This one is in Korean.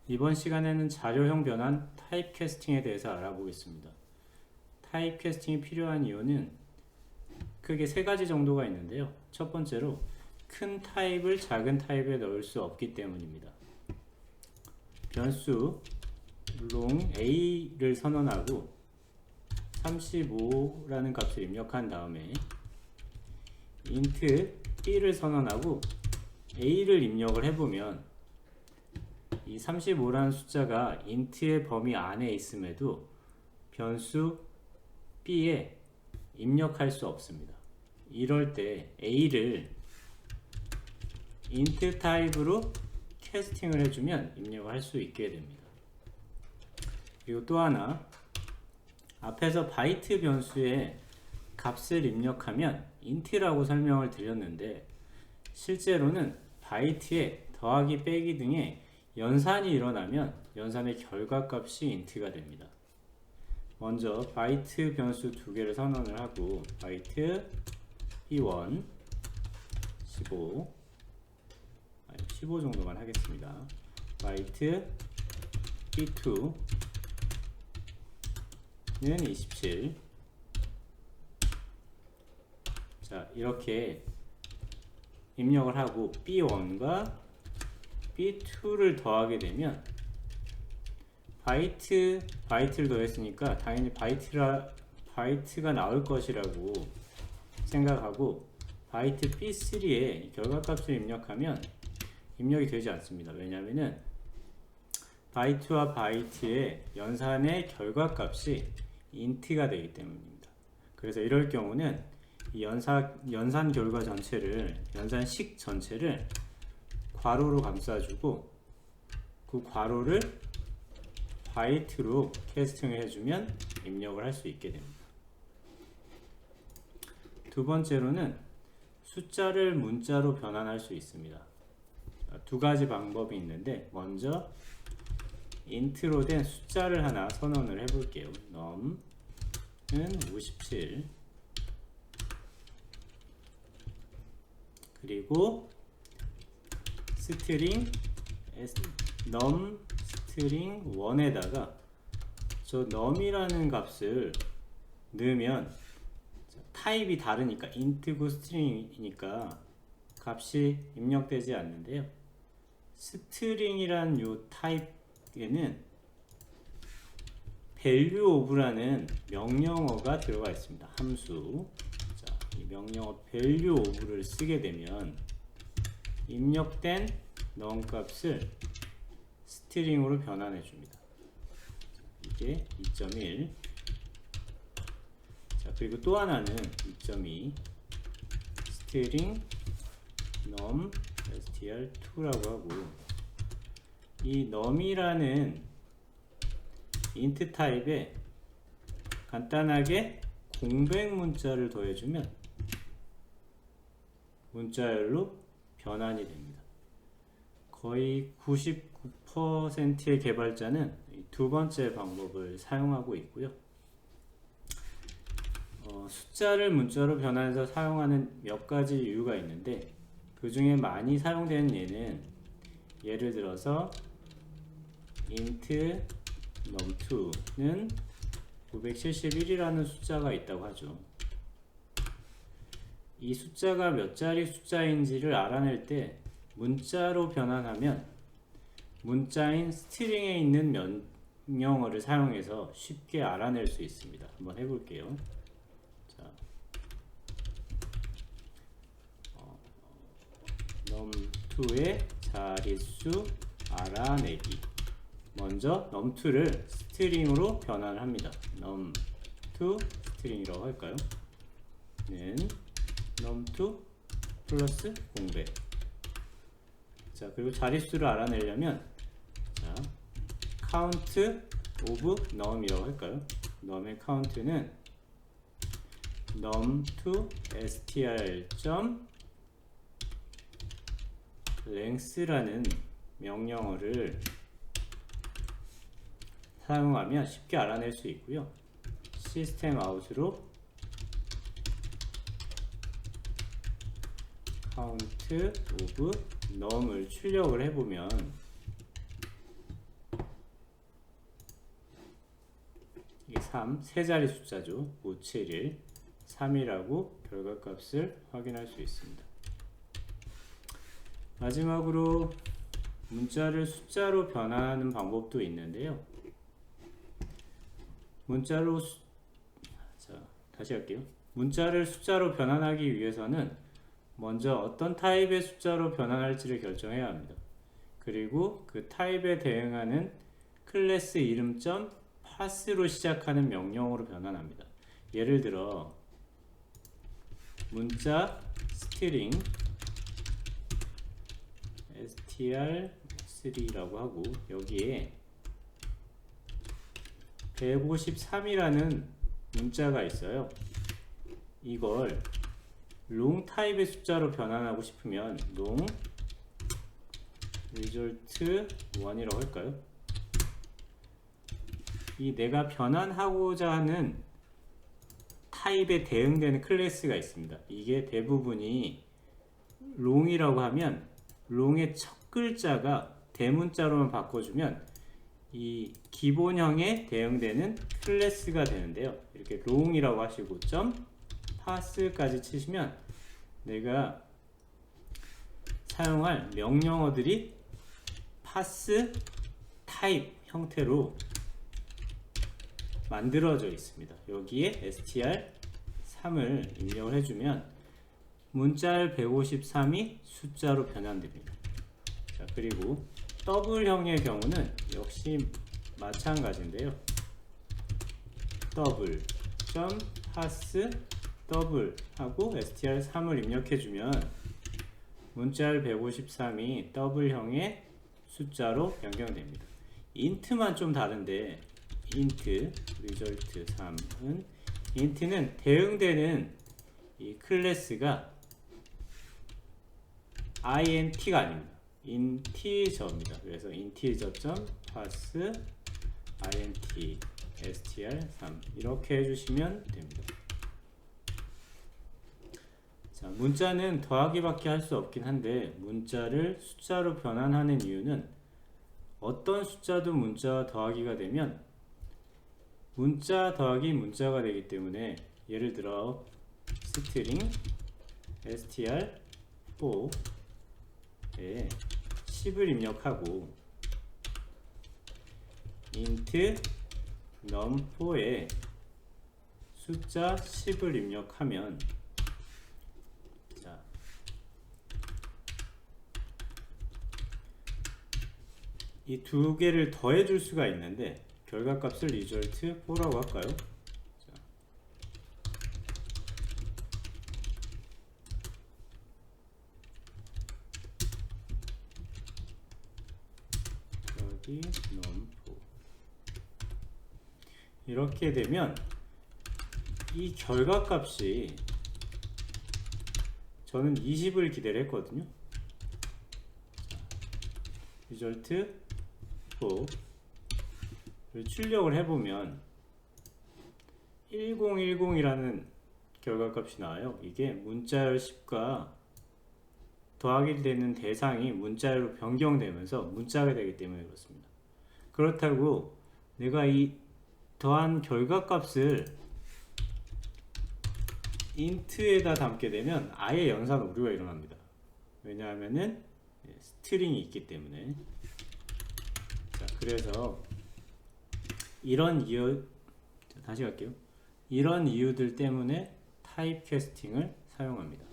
이번 시간에는 자료형 변환 타입캐스팅에 대해서 알아보겠습니다. 타입캐스팅이 필요한 이유는 크게 세 가지 정도가 있는데요. 첫 번째로 큰 타입을 작은 타입에 넣을 수 없기 때문입니다. 변수 long a를 선언하고 35라는 값을 입력한 다음에 int b를 선언하고 a를 입력을 해보면 이 35라는 숫자가 int의 범위 안에 있음에도 변수 b에 입력할 수 없습니다. 이럴 때 a를 int 타입으로 캐스팅을 해주면 입력을 할 수 있게 됩니다. 그리고 또 하나, 앞에서 바이트 변수에 값을 입력하면 int라고 설명을 드렸는데 실제로는 바이트에 더하기 빼기 등의 연산이 일어나면 연산의 결과값이 int가 됩니다. 먼저 바이트 변수 두 개를 선언을 하고 바이트 b1 15 정도만 하겠습니다. 바이트 b2는 27. 자, 이렇게 입력을 하고 b1과 b2를 더하게 되면 바이트를 더했으니까 당연히 바이트가 나올 것이라고 생각하고 바이트 b3에 결과값을 입력하면 입력이 되지 않습니다. 왜냐하면 바이트와 바이트의 연산의 결과값이 int가 되기 때문입니다. 그래서 이럴 경우는 이 연산 결과 전체를, 연산식 전체를 괄호로 감싸주고 그 괄호를 바이트로 캐스팅을 해주면 입력을 할 수 있게 됩니다. 두 번째로는 숫자를 문자로 변환할 수 있습니다. 두 가지 방법이 있는데 먼저 int로 된 숫자를 하나 선언을 해볼게요. num은 57 그리고 string num string 1에다가 저 num이라는 값을 넣으면 타입이 다르니까 int고 string이니까 값이 입력되지 않는데요. string이란 요 타입에는 value of라는 명령어가 들어가 있습니다. 함수. 자, 이 명령어 value of를 쓰게 되면 입력된 num 값을 스트링으로 변환해 줍니다. 이게 2.1. 자, 그리고 또 하나는 2.2 string num str2라고 하고 이 num이라는 int 타입에 간단하게 공백 문자를 더해주면 문자열로 변환이 됩니다. 거의 99%의 개발자는 두 번째 방법을 사용하고 있고요. 숫자를 문자로 변환해서 사용하는 몇 가지 이유가 있는데 그 중에 많이 사용되는 예는 예를 들어서 int num2는 971이라는 숫자가 있다고 하죠. 이 숫자가 몇 자리 숫자인지를 알아낼 때 문자로 변환하면 문자인 스트링에 있는 명령어를 사용해서 쉽게 알아낼 수 있습니다. 한번 해볼게요. 자, num2의 자릿수 알아내기. 먼저 num2를 스트링으로 변환을 합니다. num2 스트링이라고 할까요? 는 num2 플러스 공백. 자, 그리고 자릿수를 알아내려면 자, count of num이라고 할까요? num의 count는 num2 str.length라는 명령어를 사용하면 쉽게 알아낼 수 있고요. 시스템 아웃으로 count of num을 출력을 해보면 이게 3, 세 자리 숫자죠. 571, 3이라고 결과값을 확인할 수 있습니다. 마지막으로 문자를 숫자로 변환하는 방법도 있는데요. 다시 할게요. 문자를 숫자로 변환하기 위해서는 먼저 어떤 타입의 숫자로 변환할지를 결정해야 합니다. 그리고 그 타입에 대응하는 클래스 이름점 pass로 시작하는 명령어로 변환합니다. 예를 들어 문자 스트링 str3라고 하고 여기에 153이라는 문자가 있어요. 이걸 long 타입의 숫자로 변환하고 싶으면 long result 1이라고 할까요? 이 내가 변환하고자 하는 타입에 대응되는 클래스가 있습니다. 이게 대부분이 long이라고 하면 long의 첫 글자가 대문자로만 바꿔주면 이 기본형에 대응되는 클래스가 되는데요. 이렇게 long이라고 하시고 pass까지 치시면 내가 사용할 명령어들이 pass 타입 형태로 만들어져 있습니다. 여기에 str3을 입력을 해주면 문자열 153이 숫자로 변환됩니다. 자, 그리고 더블형의 경우는 역시 마찬가지인데요. 더블 pass 더블 하고 str3을 입력해주면 문자열 153이 더블형의 숫자로 변경됩니다. int만 좀 다른데 int result 3은 int는 대응되는 이 클래스가 int가 아닙니다. 인티저입니다. 그래서 integer.pass int str3 이렇게 해주시면 됩니다. 자, 문자는 더하기밖에 할 수 없긴 한데 문자를 숫자로 변환하는 이유는 어떤 숫자도 문자와 더하기가 되면 문자 더하기 문자가 되기 때문에 예를 들어 스트링 str4에 10을 입력하고 int num4에 숫자 10을 입력하면 자, 이 두 개를 더해 줄 수가 있는데 결과값을 result4라고 할까요? 자, 여기 num4 이렇게 되면 이 결과값이 저는 20을 기대를 했거든요. 자, result 4를 출력을 해보면 1010이라는 결과값이 나와요. 이게 문자열 10과 더하기 되는 대상이 문자열로 변경되면서 문자가 되기 때문에 그렇습니다. 그렇다고 내가 이 더한 결과값을 int에다 담게 되면 아예 연산 오류가 일어납니다. 왜냐하면은 스트링이 있기 때문에. 자, 그래서 이런 이유, 다시 갈게요. 이런 이유들 때문에 타입 캐스팅을 사용합니다.